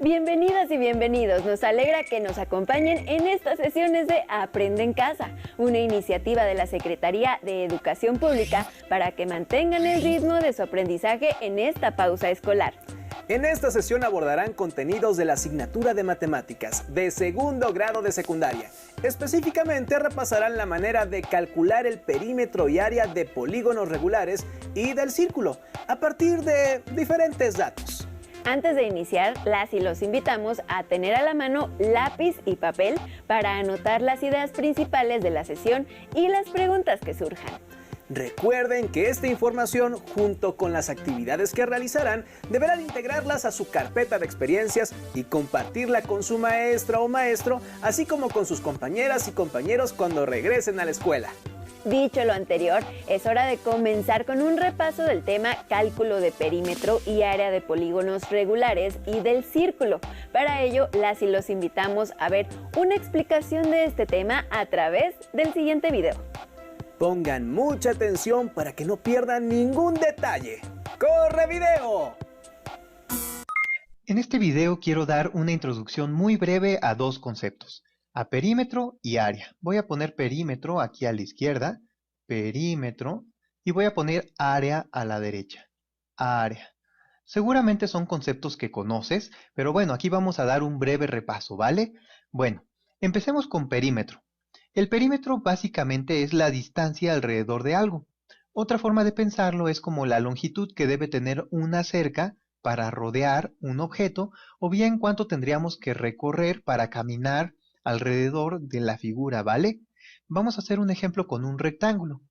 Bienvenidas y bienvenidos, nos alegra que nos acompañen en estas sesiones de Aprende en Casa, una iniciativa de la Secretaría de Educación Pública para que mantengan el ritmo de su aprendizaje en esta pausa escolar. En esta sesión abordarán contenidos de la asignatura de matemáticas de segundo grado de secundaria. Específicamente repasarán la manera de calcular el perímetro y área de polígonos regulares y del círculo a partir de diferentes datos. Antes de iniciar, las y los invitamos a tener a la mano lápiz y papel para anotar las ideas principales de la sesión y las preguntas que surjan. Recuerden que esta información, junto con las actividades que realizarán, deberán integrarlas a su carpeta de experiencias y compartirla con su maestra o maestro, así como con sus compañeras y compañeros cuando regresen a la escuela. Dicho lo anterior, es hora de comenzar con un repaso del tema cálculo de perímetro y área de polígonos regulares y del círculo. Para ello, las y los invitamos a ver una explicación de este tema a través del siguiente video. Pongan mucha atención para que no pierdan ningún detalle. ¡Corre video! En este video quiero dar una introducción muy breve a dos conceptos, a perímetro y área. Voy a poner perímetro aquí a la izquierda, perímetro, y voy a poner área a la derecha, área. Seguramente son conceptos que conoces, pero bueno, aquí vamos a dar un breve repaso, ¿vale? Bueno, empecemos con perímetro. El perímetro básicamente es la distancia alrededor de algo. Otra forma de pensarlo es como la longitud que debe tener una cerca para rodear un objeto, o bien cuánto tendríamos que recorrer para caminar alrededor de la figura, ¿vale? Vamos a hacer un ejemplo con un rectángulo.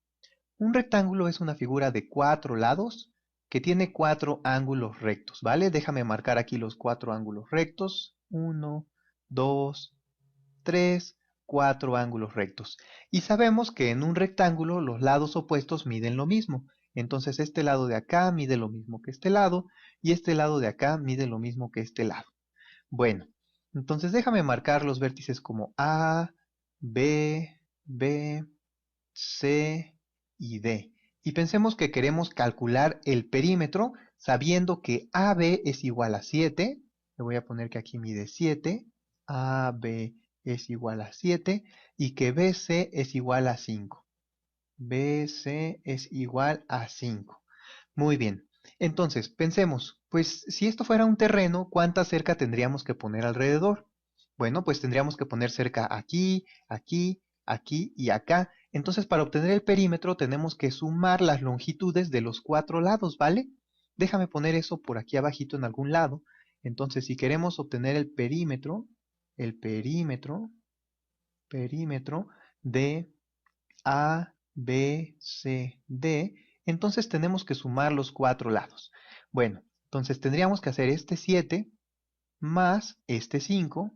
Un rectángulo es una figura de 4 lados que tiene 4 ángulos rectos, ¿vale? Déjame marcar aquí los 4 ángulos rectos. 1, 2, 3, 4 ángulos rectos. Y sabemos que en un rectángulo los lados opuestos miden lo mismo. Entonces este lado de acá mide lo mismo que este lado y este lado de acá mide lo mismo que este lado. Bueno, entonces déjame marcar los vértices como A, B, B, C y D. Y pensemos que queremos calcular el perímetro sabiendo que AB es igual a 7. Le voy a poner que aquí mide 7. AB es igual a 7 y que BC es igual a 5. BC es igual a 5. Muy bien. Entonces, pensemos, pues si esto fuera un terreno, ¿cuánta cerca tendríamos que poner alrededor? Bueno, pues tendríamos que poner cerca aquí, aquí, aquí y acá. Entonces, para obtener el perímetro tenemos que sumar las longitudes de los 4 lados, ¿vale? Déjame poner eso por aquí abajito en algún lado. Entonces, si queremos obtener el perímetro de A, B, C, D, entonces tenemos que sumar los 4 lados. Bueno, entonces tendríamos que hacer este 7 más este 5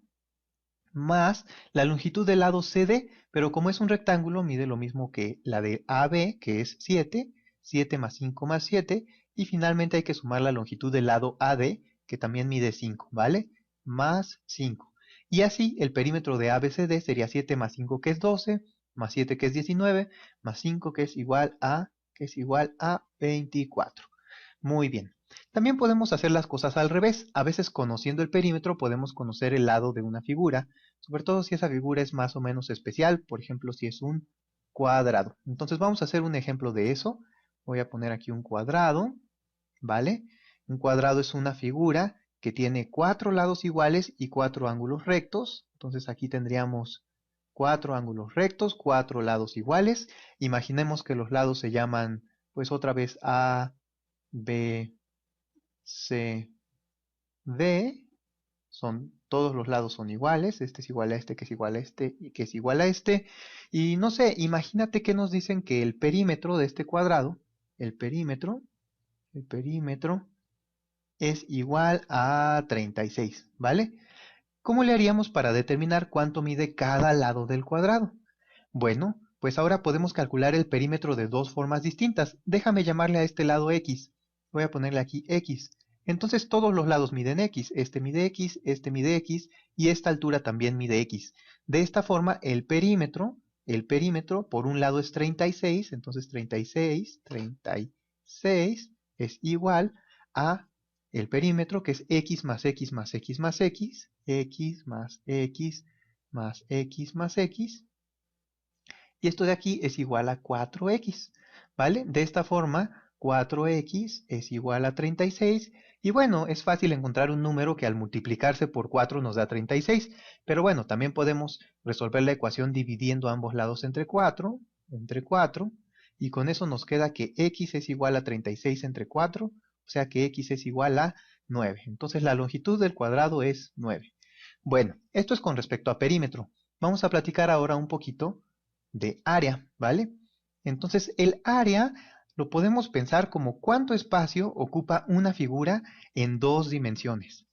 más la longitud del lado CD, pero como es un rectángulo mide lo mismo que la de AB, que es 7, 7 más 5 más 7, y finalmente hay que sumar la longitud del lado AD, que también mide 5, ¿vale? Más 5. Y así el perímetro de ABCD sería 7 más 5 que es 12, más 7 que es 19, más 5 que es igual a 24. Muy bien. También podemos hacer las cosas al revés. A veces conociendo el perímetro podemos conocer el lado de una figura, sobre todo si esa figura es más o menos especial, por ejemplo si es un cuadrado. Entonces vamos a hacer un ejemplo de eso. Voy a poner aquí un cuadrado, ¿vale? Un cuadrado es una figura que tiene 4 lados iguales y 4 ángulos rectos. Entonces aquí tendríamos 4 ángulos rectos, 4 lados iguales. Imaginemos que los lados se llaman, pues otra vez A, B, C, D. Todos los lados son iguales. Este es igual a este, que es igual a este y que es igual a este. Y no sé, imagínate que nos dicen que el perímetro de este cuadrado, el perímetro es igual a 36, ¿vale? ¿Cómo le haríamos para determinar cuánto mide cada lado del cuadrado? Bueno, pues ahora podemos calcular el perímetro de dos formas distintas. Déjame llamarle a este lado X. Voy a ponerle aquí X. Entonces todos los lados miden X. Este mide X y esta altura también mide X. De esta forma el perímetro por un lado es 36, entonces 36 es igual a el perímetro, que es x más x más x más x, x más x más x más x, y esto de aquí es igual a 4x, ¿vale? De esta forma, 4x es igual a 36, y bueno, es fácil encontrar un número que al multiplicarse por 4 nos da 36, pero bueno, también podemos resolver la ecuación dividiendo ambos lados entre 4, y con eso nos queda que x es igual a 36 entre 4, o sea que x es igual a 9. Entonces la longitud del cuadrado es 9. Bueno, esto es con respecto a perímetro. Vamos a platicar ahora un poquito de área, ¿vale? Entonces el área lo podemos pensar como cuánto espacio ocupa una figura en dos dimensiones.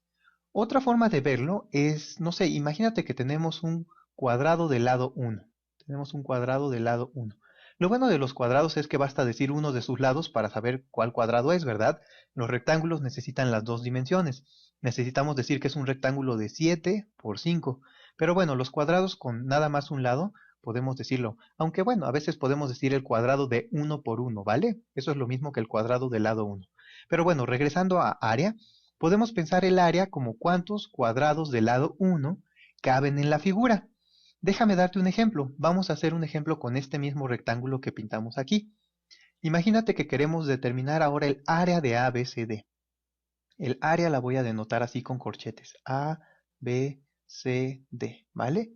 Otra forma de verlo es, no sé, imagínate que tenemos un cuadrado del lado 1. Tenemos un cuadrado del lado 1. Lo bueno de los cuadrados es que basta decir uno de sus lados para saber cuál cuadrado es, ¿verdad? Los rectángulos necesitan las dos dimensiones. Necesitamos decir que es un rectángulo de 7 por 5. Pero bueno, los cuadrados con nada más un lado podemos decirlo. Aunque bueno, a veces podemos decir el cuadrado de 1 por 1, ¿vale? Eso es lo mismo que el cuadrado del lado 1. Pero bueno, regresando a área, podemos pensar el área como cuántos cuadrados del lado 1 caben en la figura. Déjame darte un ejemplo. Vamos a hacer un ejemplo con este mismo rectángulo que pintamos aquí. Imagínate que queremos determinar ahora el área de A, B, C, D. El área la voy a denotar así con corchetes. A, B, C, D, ¿vale?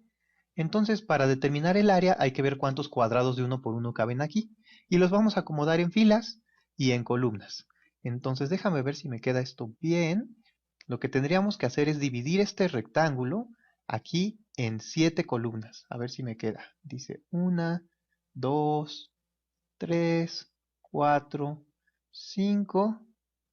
Entonces, para determinar el área hay que ver cuántos cuadrados de 1 por 1 caben aquí. Y los vamos a acomodar en filas y en columnas. Entonces, déjame ver si me queda esto bien. Lo que tendríamos que hacer es dividir este rectángulo aquí en 7 columnas. A ver si me queda. Dice 1, 2, 3, 4, 5,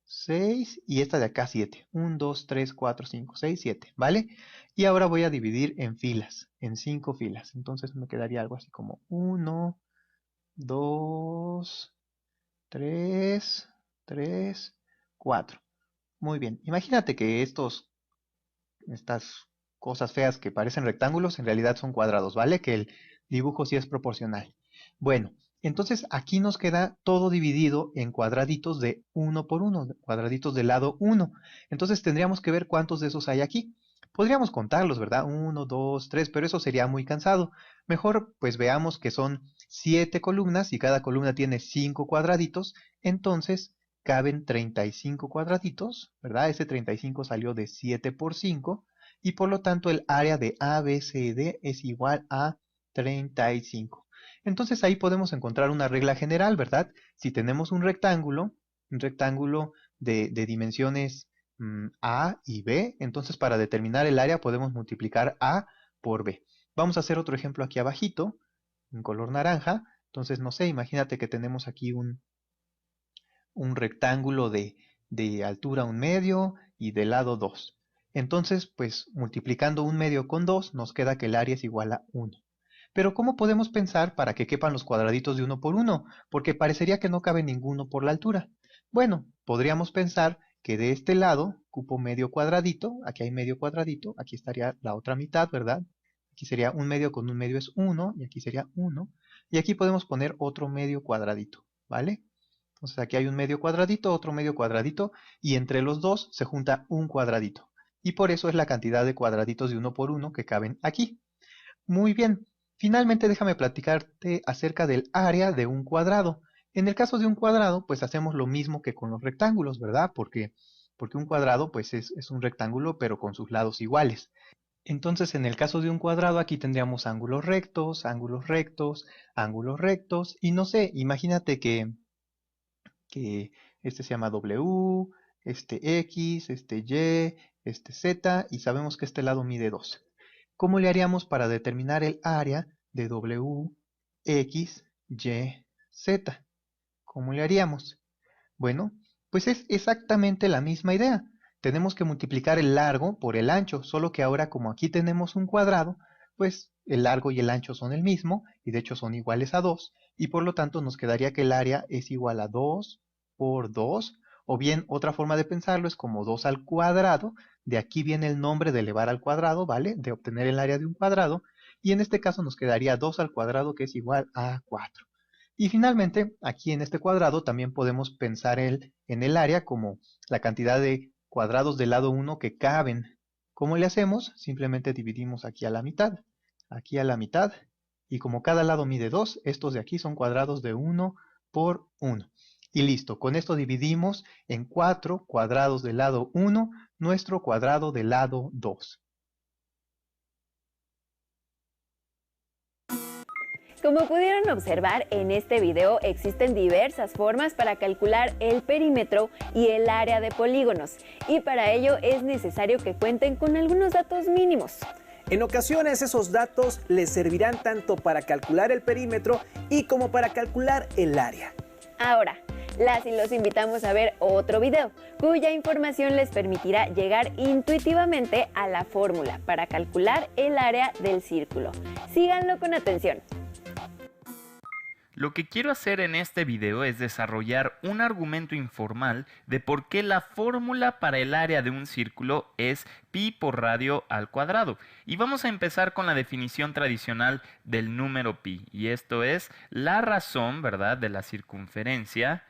6 y esta de acá 7. 1, 2, 3, 4, 5, 6, 7, ¿vale? Y ahora voy a dividir en filas, en 5 filas. Entonces me quedaría algo así como 1, 2, 3, 3, 4. Muy bien. Imagínate que estas cosas feas que parecen rectángulos en realidad son cuadrados, ¿vale? Que el dibujo sí es proporcional. Bueno, entonces aquí nos queda todo dividido en cuadraditos de 1 por 1, cuadraditos del lado 1. Entonces tendríamos que ver cuántos de esos hay aquí. Podríamos contarlos, ¿verdad? 1, 2, 3, pero eso sería muy cansado. Mejor pues veamos que son 7 columnas y cada columna tiene 5 cuadraditos. Entonces caben 35 cuadraditos, ¿verdad? Ese 35 salió de 7 por 5 y por lo tanto el área de ABCD es igual a 35. Entonces ahí podemos encontrar una regla general, ¿verdad? Si tenemos un rectángulo de dimensiones A y B, entonces para determinar el área podemos multiplicar A por B. Vamos a hacer otro ejemplo aquí abajito, en color naranja. Entonces, no sé, imagínate que tenemos aquí un rectángulo de altura 1/2 y de lado 2. Entonces, pues multiplicando 1/2 con 2 nos queda que el área es igual a 1. Pero ¿cómo podemos pensar para que quepan los cuadraditos de 1 por 1? Porque parecería que no cabe ninguno por la altura. Bueno, podríamos pensar que de este lado cupo medio cuadradito, aquí hay medio cuadradito, aquí estaría la otra mitad, ¿verdad? Aquí sería 1/2 con 1/2 es 1, y aquí sería 1. Y aquí podemos poner otro medio cuadradito, ¿vale? Entonces aquí hay un medio cuadradito, otro medio cuadradito, y entre los dos se junta un cuadradito. Y por eso es la cantidad de cuadraditos de 1 por 1 que caben aquí. Muy bien, finalmente déjame platicarte acerca del área de un cuadrado. En el caso de un cuadrado, pues hacemos lo mismo que con los rectángulos, ¿verdad? Porque un cuadrado, pues es un rectángulo, pero con sus lados iguales. Entonces, en el caso de un cuadrado, aquí tendríamos ángulos rectos, ángulos rectos, ángulos rectos, y no sé, imagínate que este se llama W, este X, este Y, este Z, y sabemos que este lado mide 12. ¿Cómo le haríamos para determinar el área de W, X, Y, Z? ¿Cómo le haríamos? Bueno, pues es exactamente la misma idea. Tenemos que multiplicar el largo por el ancho, solo que ahora como aquí tenemos un cuadrado, pues el largo y el ancho son el mismo, y de hecho son iguales a 2, y por lo tanto nos quedaría que el área es igual a 2 por 2, o bien otra forma de pensarlo es como 2 al cuadrado, de aquí viene el nombre de elevar al cuadrado, ¿vale? De obtener el área de un cuadrado, y en este caso nos quedaría 2 al cuadrado que es igual a 4. Y finalmente, aquí en este cuadrado también podemos pensar en el área como la cantidad de cuadrados del lado 1 que caben. ¿Cómo le hacemos? Simplemente dividimos aquí a la mitad, y como cada lado mide 2, estos de aquí son cuadrados de 1 por 1. Y listo, con esto dividimos en 4 cuadrados del lado 1 nuestro cuadrado del lado 2. Como pudieron observar en este video, existen diversas formas para calcular el perímetro y el área de polígonos, y para ello es necesario que cuenten con algunos datos mínimos. En ocasiones esos datos les servirán tanto para calcular el perímetro y como para calcular el área. Ahora, las y los invitamos a ver otro video, cuya información les permitirá llegar intuitivamente a la fórmula para calcular el área del círculo. Síganlo con atención. Lo que quiero hacer en este video es desarrollar un argumento informal de por qué la fórmula para el área de un círculo es pi por radio al cuadrado. Y vamos a empezar con la definición tradicional del número pi. Y esto es la razón, ¿verdad?, de la circunferencia,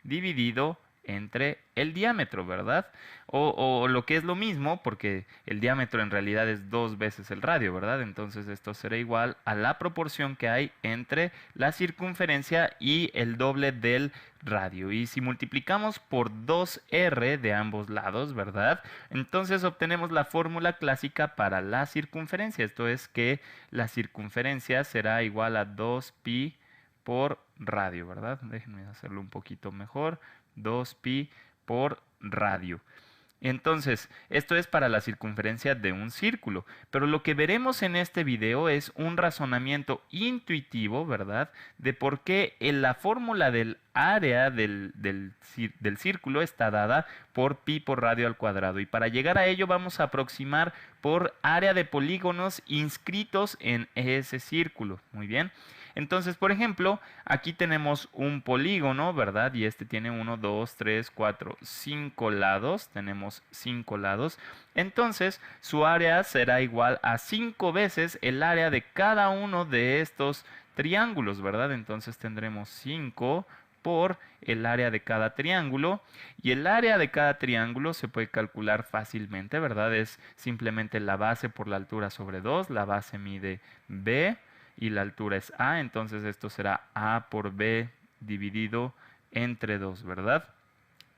dividido entre el diámetro, ¿verdad? O lo que es lo mismo, porque el diámetro en realidad es 2 veces el radio, ¿verdad? Entonces esto será igual a la proporción que hay entre la circunferencia y el doble del radio. Y si multiplicamos por 2r de ambos lados, ¿verdad? Entonces obtenemos la fórmula clásica para la circunferencia. Esto es que la circunferencia será igual a 2pi por radio, ¿verdad? Déjenme hacerlo un poquito mejor. 2pi por radio. Entonces, esto es para la circunferencia de un círculo, pero lo que veremos en este video es un razonamiento intuitivo, ¿verdad?, de por qué la fórmula del área del círculo está dada por pi por radio al cuadrado. Y para llegar a ello vamos a aproximar por área de polígonos inscritos en ese círculo. Muy bien. Entonces, por ejemplo, aquí tenemos un polígono, ¿verdad? Y este tiene 1, 2, 3, 4, 5 lados. Tenemos 5 lados. Entonces, su área será igual a 5 veces el área de cada uno de estos triángulos, ¿verdad? Entonces tendremos 5 por el área de cada triángulo. Y el área de cada triángulo se puede calcular fácilmente, ¿verdad? Es simplemente la base por la altura sobre 2. La base mide b. Y la altura es a, entonces esto será a por b dividido entre 2, ¿verdad?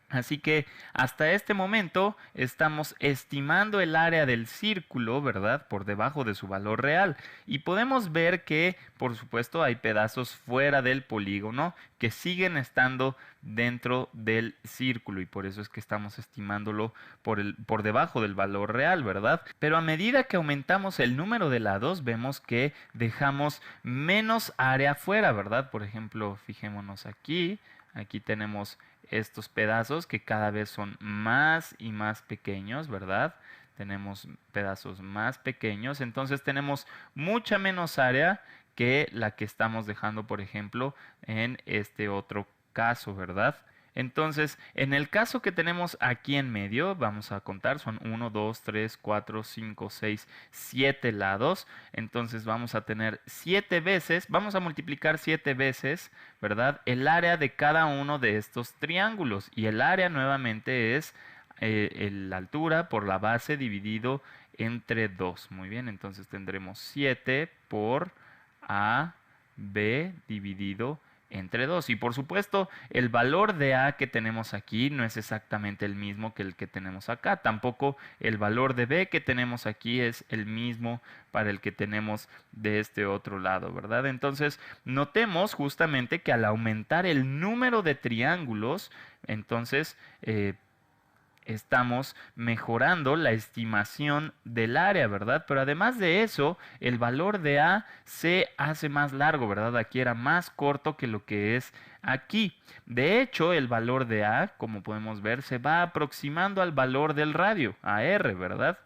Así que hasta este momento estamos estimando el área del círculo, ¿verdad?, por debajo de su valor real. Y podemos ver que, por supuesto, hay pedazos fuera del polígono que siguen estando dentro del círculo. Y por eso es que estamos estimándolo por debajo del valor real, ¿verdad? Pero a medida que aumentamos el número de lados, vemos que dejamos menos área fuera, ¿verdad? Por ejemplo, fijémonos aquí. Aquí tenemos estos pedazos que cada vez son más y más pequeños, ¿verdad? Tenemos pedazos más pequeños, entonces tenemos mucha menos área que la que estamos dejando, por ejemplo, en este otro caso, ¿verdad? Entonces, en el caso que tenemos aquí en medio, vamos a contar, son 1, 2, 3, 4, 5, 6, 7 lados. Entonces vamos a tener 7 veces, vamos a multiplicar 7 veces, ¿verdad?, el área de cada uno de estos triángulos. Y el área nuevamente es la altura por la base dividido entre 2. Muy bien, entonces tendremos 7 por AB dividido entre 2. Y por supuesto, el valor de A que tenemos aquí no es exactamente el mismo que el que tenemos acá. Tampoco el valor de B que tenemos aquí es el mismo para el que tenemos de este otro lado, ¿verdad? Entonces, notemos justamente que al aumentar el número de triángulos, entonces estamos mejorando la estimación del área, ¿verdad? Pero además de eso, el valor de A se hace más largo, ¿verdad? Aquí era más corto que lo que es aquí. De hecho, el valor de A, como podemos ver, se va aproximando al valor del radio, a R, ¿verdad?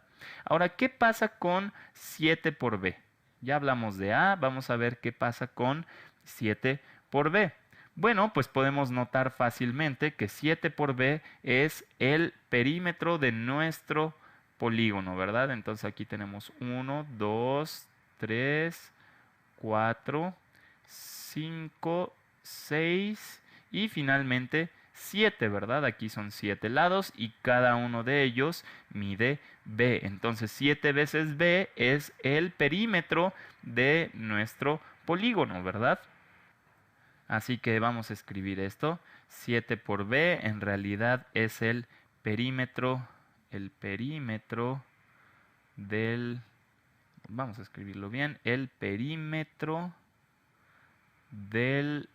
Ahora, ¿qué pasa con 7 por B? Ya hablamos de A, vamos a ver qué pasa con 7 por B. Bueno, pues podemos notar fácilmente que 7 por b es el perímetro de nuestro polígono, ¿verdad? Entonces aquí tenemos 1, 2, 3, 4, 5, 6 y finalmente 7, ¿verdad? Aquí son 7 lados y cada uno de ellos mide b. Entonces 7 veces b es el perímetro de nuestro polígono, ¿verdad? Así que vamos a escribir esto. 7 por b en realidad es el perímetro del, vamos a escribirlo bien, el perímetro del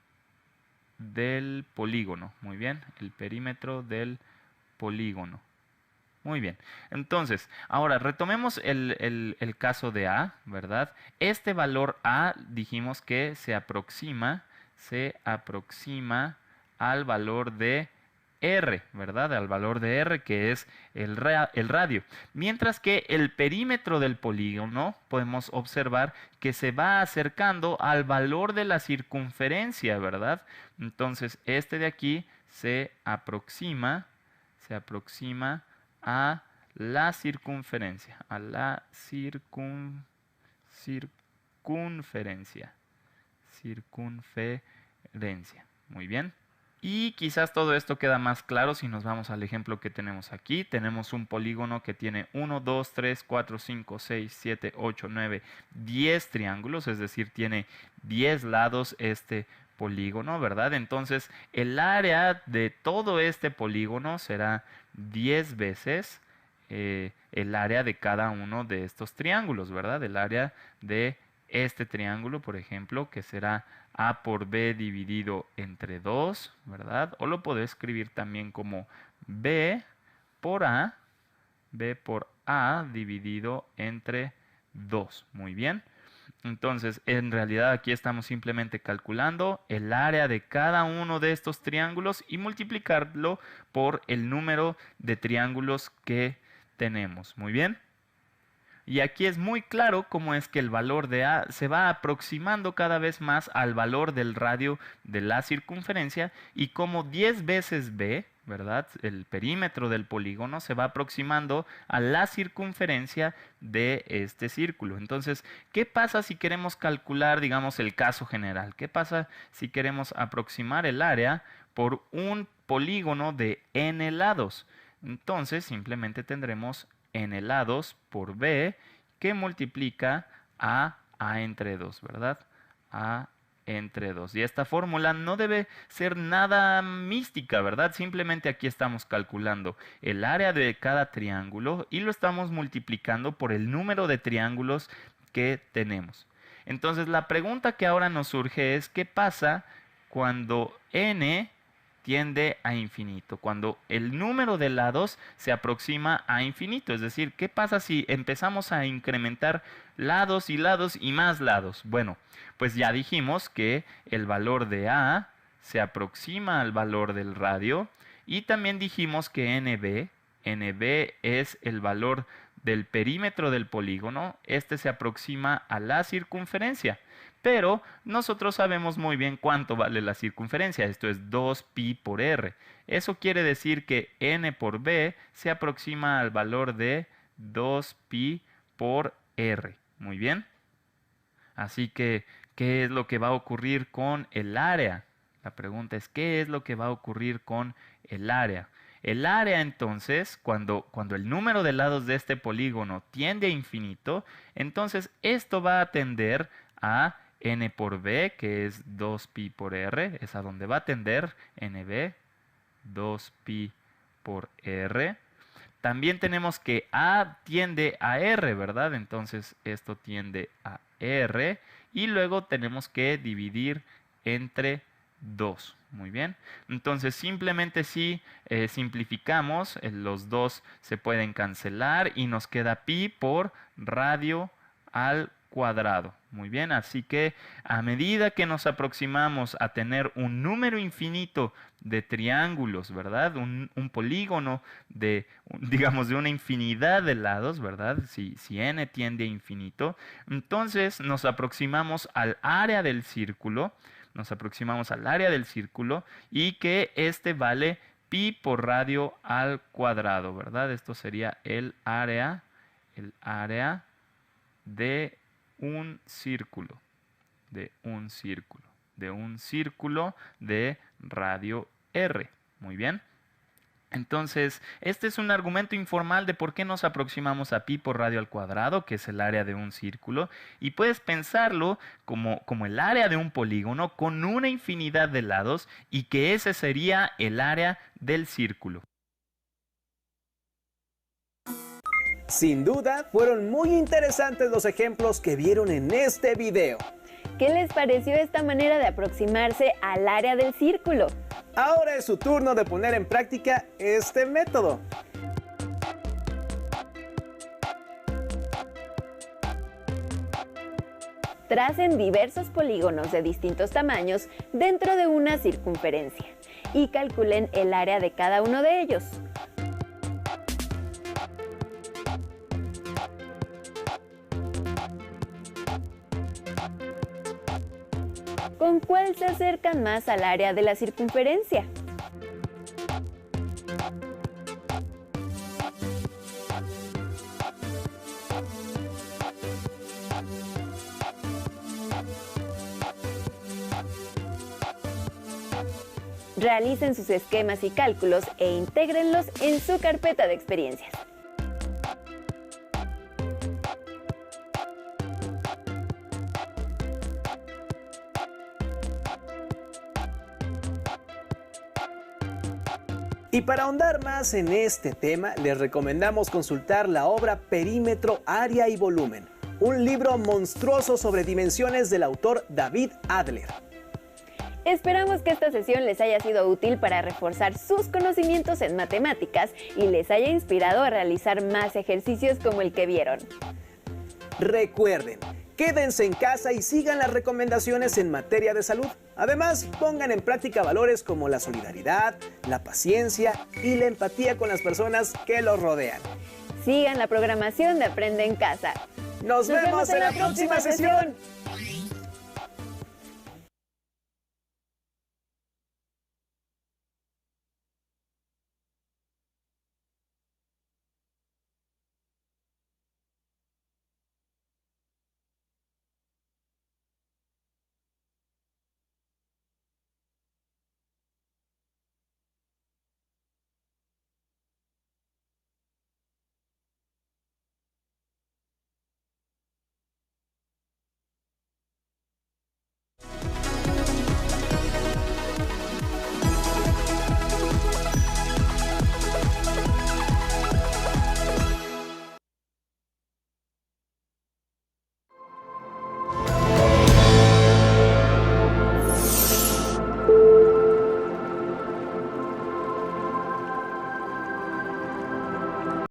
polígono. Muy bien, el perímetro del polígono. Muy bien, entonces, ahora retomemos el caso de A, ¿verdad? Este valor A dijimos que se aproxima al valor de R, ¿verdad? Al valor de R, que es el radio. Mientras que el perímetro del polígono podemos observar que se va acercando al valor de la circunferencia, ¿verdad? Entonces, este de aquí se aproxima a la circunferencia, circunferencia. Muy bien. Y quizás todo esto queda más claro si nos vamos al ejemplo que tenemos aquí. Tenemos un polígono que tiene 1, 2, 3, 4, 5, 6, 7, 8, 9, 10 triángulos, es decir, tiene 10 lados este polígono, ¿verdad? Entonces, el área de todo este polígono será 10 veces el área de cada uno de estos triángulos, ¿verdad? El área de este triángulo, por ejemplo, que será A por B dividido entre 2, ¿verdad? O lo puedo escribir también como B por A dividido entre 2. Muy bien. Entonces, en realidad aquí estamos simplemente calculando el área de cada uno de estos triángulos y multiplicarlo por el número de triángulos que tenemos. Muy bien. Y aquí es muy claro cómo es que el valor de A se va aproximando cada vez más al valor del radio de la circunferencia y como 10 veces B, ¿verdad? El perímetro del polígono se va aproximando a la circunferencia de este círculo. Entonces, ¿qué pasa si queremos calcular, digamos, el caso general? ¿Qué pasa si queremos aproximar el área por un polígono de n lados? Entonces, simplemente tendremos n lados por b que multiplica a entre 2, ¿verdad? A entre 2. Y esta fórmula no debe ser nada mística, ¿verdad? Simplemente aquí estamos calculando el área de cada triángulo y lo estamos multiplicando por el número de triángulos que tenemos. Entonces la pregunta que ahora nos surge es ¿qué pasa cuando n tiende a infinito? Cuando el número de lados se aproxima a infinito. Es decir, ¿qué pasa si empezamos a incrementar lados y más lados? Bueno, pues ya dijimos que el valor de A se aproxima al valor del radio y también dijimos que NB es el valor del perímetro del polígono. Este se aproxima a la circunferencia. Pero nosotros sabemos muy bien cuánto vale la circunferencia. Esto es 2pi por r. Eso quiere decir que n por b se aproxima al valor de 2pi por r. Muy bien. Así que, ¿qué es lo que va a ocurrir con el área? La pregunta es, ¿qué es lo que va a ocurrir con el área? El área, entonces, cuando el número de lados de este polígono tiende a infinito, entonces esto va a tender a n por b, que es 2pi por r, es a donde va a tender nb, 2pi por r. También tenemos que a tiende a r, ¿verdad? Entonces esto tiende a r y luego tenemos que dividir entre 2. Muy bien. Entonces simplemente si simplificamos, los dos se pueden cancelar y nos queda pi por radio al cuadrado. Muy bien, así que a medida que nos aproximamos a tener un número infinito de triángulos, ¿verdad? Un polígono de, digamos, de una infinidad de lados, ¿verdad? Si n tiende a infinito, entonces nos aproximamos al área del círculo, y que este vale pi por radio al cuadrado, ¿verdad? Esto sería el área de un círculo, de radio r. Muy bien. Entonces, este es un argumento informal de por qué nos aproximamos a pi por radio al cuadrado, que es el área de un círculo, y puedes pensarlo como el área de un polígono con una infinidad de lados y que ese sería el área del círculo. Sin duda, fueron muy interesantes los ejemplos que vieron en este video. ¿Qué les pareció esta manera de aproximarse al área del círculo? Ahora es su turno de poner en práctica este método. Tracen diversos polígonos de distintos tamaños dentro de una circunferencia y calculen el área de cada uno de ellos. ¿Con cuál se acercan más al área de la circunferencia? Realicen sus esquemas y cálculos e intégrenlos en su carpeta de experiencias. Y para ahondar más en este tema, les recomendamos consultar la obra Perímetro, Área y Volumen, un libro monstruoso sobre dimensiones del autor David Adler. Esperamos que esta sesión les haya sido útil para reforzar sus conocimientos en matemáticas y les haya inspirado a realizar más ejercicios como el que vieron. Recuerden, quédense en casa y sigan las recomendaciones en materia de salud. Además, pongan en práctica valores como la solidaridad, la paciencia y la empatía con las personas que los rodean. Sigan la programación de Aprende en Casa. ¡Nos vemos en la próxima sesión!